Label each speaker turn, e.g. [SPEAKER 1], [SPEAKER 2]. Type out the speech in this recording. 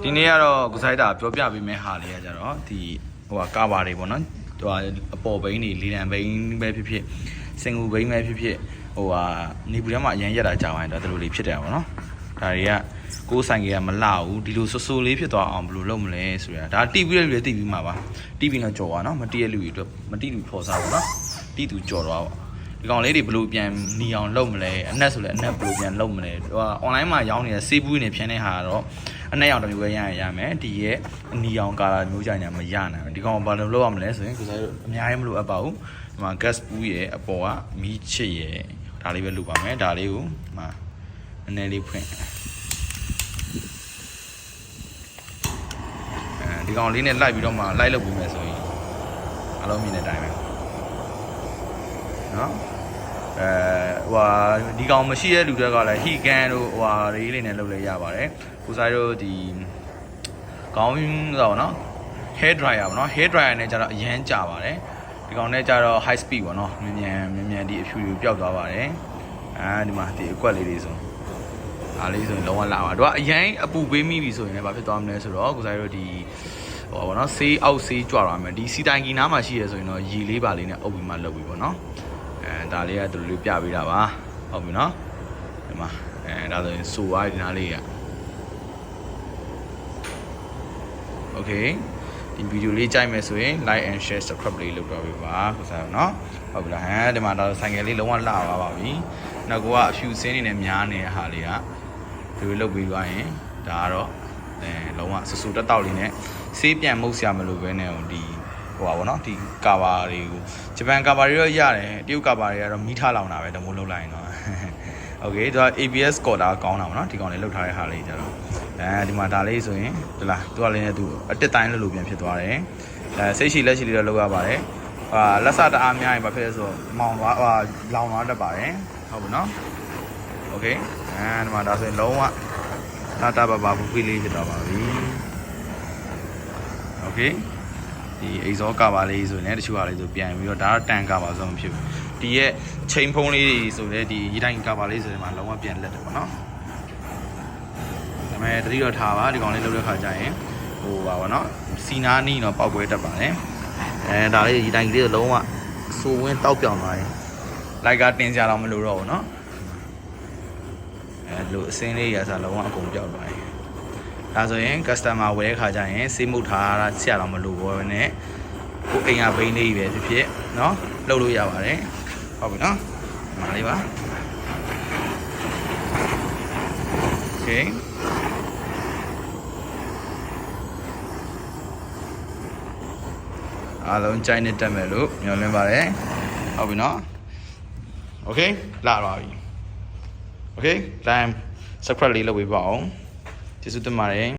[SPEAKER 1] ဒီနေ့ကတော့ကိုဆိုင်တာပြောပြပေးမယ့်ဟာလေးကကြတော့ဒီဟိုကာဘာတွေပေါ့နော်ဟိုအပေါ်ဘိန်းတွေလေတံဘိန်းပဲဖြစ်ဖြစ်စင်ကူဘိန်းပဲဖြစ်ဖြစ်ဟိုနေပူထဲမှာအရင်ရက်တာကြာရင်တော့ဒီလိုလေးဖြစ်တယ်ပေါ့နော်ဒါတွေကကိုယ်ဆိုင်ကမလှဘူးဒီလိုဆူဆူလေးဖြစ်သွားအောင်ဘယ်လိုလုပ်မလဲဆိုတာဒါတိပြီးတဲ့လူတွေတိပြီးမှာပါတိပြီးတော့ကြော်သွားနော်မတိတဲ့လူတွေအတွက်မတိလူဖော်စားပေါ့နော်တိသူကြော်သွားပေါ့ဒီကောင်လေးတွေဘယ်လိုပြန်နီအောင်လုပ်မလဲအနက်ဆိုလဲအနက်ဘယ်လိုပြန်လုပ်မလဲဟို online မှာရောင်းနေတဲ့စေးပူးနေဖြန်းတဲ့ဟာကတော့အနက်ရောင်တစ်မျိုးပဲရမယ်ဒီရဲ့အနီအောင်ကာလာမျိုးကြိုင်ညာမရနိုင်ဘူးဒီကောင်ဘာလို့လုပ်ရမလဲဆိုရင်ကိုယ်စားအများကြီးမလိုအပ်ပါဘူးဒီမှာ gas ပူးရဲ့အပေါ်ကမီးချစ်ရဲ့ဒါလေးပဲလုပ်ပါမယ်ဒါလေးကိုဒီမှာနည်းနည်းလေးဖွင့်ဒီကောင်လေးနဲ့လိုက်ပြီးတော့မှလိုက်လုပ်ပြီးမယ်ဆိုရင်အလုံးမြင်တဲ့အတိုင်းပဲနော်ဒီကောင်မရှိတဲ့လူတွေကလည်းဟီကန်တို့ရေးလေးနဲ့လုပ်လဲရပါတယ်ကိုစားတို့ဒီကောင်းဆိုတော့နော် hair dryer ပေါ့နော် hair dryer နဲ့ကျတော့အရန်ကြာပါတယ်ဒီကောင်နဲ့ကျတော့ high speed ပေါ့နော်မြန်ဒီအဖြူဖြူပျောက်သွားပါတယ်ဒီမှာဒီအကွက်လေးတွေဆိုအားလေးဆိုရင်လုံးဝလာပါတို့ကအရန်အပူပေးမိပြီဆိုရင်လည်းဘာဖြစ်သွားမလဲဆိုတော့ကိုစားတို့ဒီပေါ့နော်ဆေးအောက်ဆေးကြွသွားမယ်ဒီစီတိုင်ကီနားမှာရှိရဆိုရင်တော့ရေလေးပါလေးနဲ့အုပ်ပြီးမှလုပ်ပြီးပေါ့နော်ဒါလေးကသူတို့လေးပြပေးတာပါဟုတ်ပြီနော်ဒီမှာဒါဆိုရင်ဆိုသွားဒီနားလေးကโอเคဒီဗီဒီယိုလေးကြိုက်မယ်ဆိုရင် like and share subscribe လေးလုပ်တော့ပြီပါဆိုစားနော်ဟုတ်ပြီလားဒီမှာဒါဆိုင်ကယ်လေးလုံးဝလှသွားပါပြီနောက်ကအဖြူစင်းနေနဲ့များနေတဲ့ဟာလေးကဒီလိုလုပ်ပြီးသွားရင်ဒါကတော့လုံးဝဆူဆူတက်တောက်လေးနဲ့ဆေးပြန်မှုတ်ဆရာမလို့ပဲနဲ့ဒီဟိုပါဗောနော်ဒီကာဘာတွေကိုဂျပန်ကာဘာတွေတော့ရတယ်တရုတ်ကာဘာတွေကတော့မီးထားလောင်တာပဲတမိုးလုံးလိုက်ရင်တော့โอเคသူက ABS ကော်တာကောင်းတာဗောနော်ဒီကောင်လေးလောက်ထားတဲ့ဟာလေးကြတော့ဒီမှာဒါလေးဆိုရင်ဒီလားသူကလည်းသူအတစ်တိုင်းလို့ပြန်ဖြစ်သွားတယ်စိတ်ရှိလက်ရှိလေးတော့လောက်ရပါတယ်လက်စတအားများရင်ဘာဖြစ်လဲဆိုတော့မောင်သွားလောင်သွားတတ်ပါတယ်ဟုတ်ပြီနော်โอเคဒီမှာဒါဆိုရင်လုံးဝတာဘာဘူးဖိလေးဖြစ်သွားပါပြီโอเคဒီအိဇောကာဘာလေးဆိုရင်လည်းတချို့ဟာလေးဆိုပြန်ပြီးတော့ဒါကတန်ကာဘာဆိုမဖြစ်ဘူးဒီရဲ့ချိန်ဖုံးလေးဆိုလည်းဒီရေတိုင်းကာဘာလေးဆိုရင်မှလုံးဝပြန်လက်တယ်ပေါ့နော်ဒါပေမဲ့တတိတော့ထားပါဒီကောင်လေးလုပ်တဲ့ခါကျရင်ဟိုပါပေါ့နော်စီနာနီးတော့ပောက်ကွဲတတ်ပါတယ်ဒါလေးရေတိုင်းကလေးတော့လုံးဝစိုးဝင်းတောက်ပြောင်သွားရင်လိုက်ကတင်စရာတော့မလိုတော့ဘူးနော်လို့အစင်းလေးရစားလုံးဝအကုန်ပြောက်သွားတယ်ဒါဆိုရင် customer ဝယ်တဲ့ခါကျရင်စေးမှုတ်ထားတာဆက်ရတော့မလို့ဘောနဲ့ကိုအိမ်ကဘိန်းလေးပဲဖြစ်ဖြစ်เนาะလှုပ်လို့ရပါတယ်ဟုတ်ပြီเนาะဒီမှာလေးပါโอเคအားလုံးကြိုက်နေတတ်မယ်လို့မျှော်လင့်ပါတယ်ဟုတ်ပြီเนาะโอเคလာပါပြီโอเค time subscribe လေးလုပ်ပေးပါအောင်ကျေးဇူးတင်ပါတယ်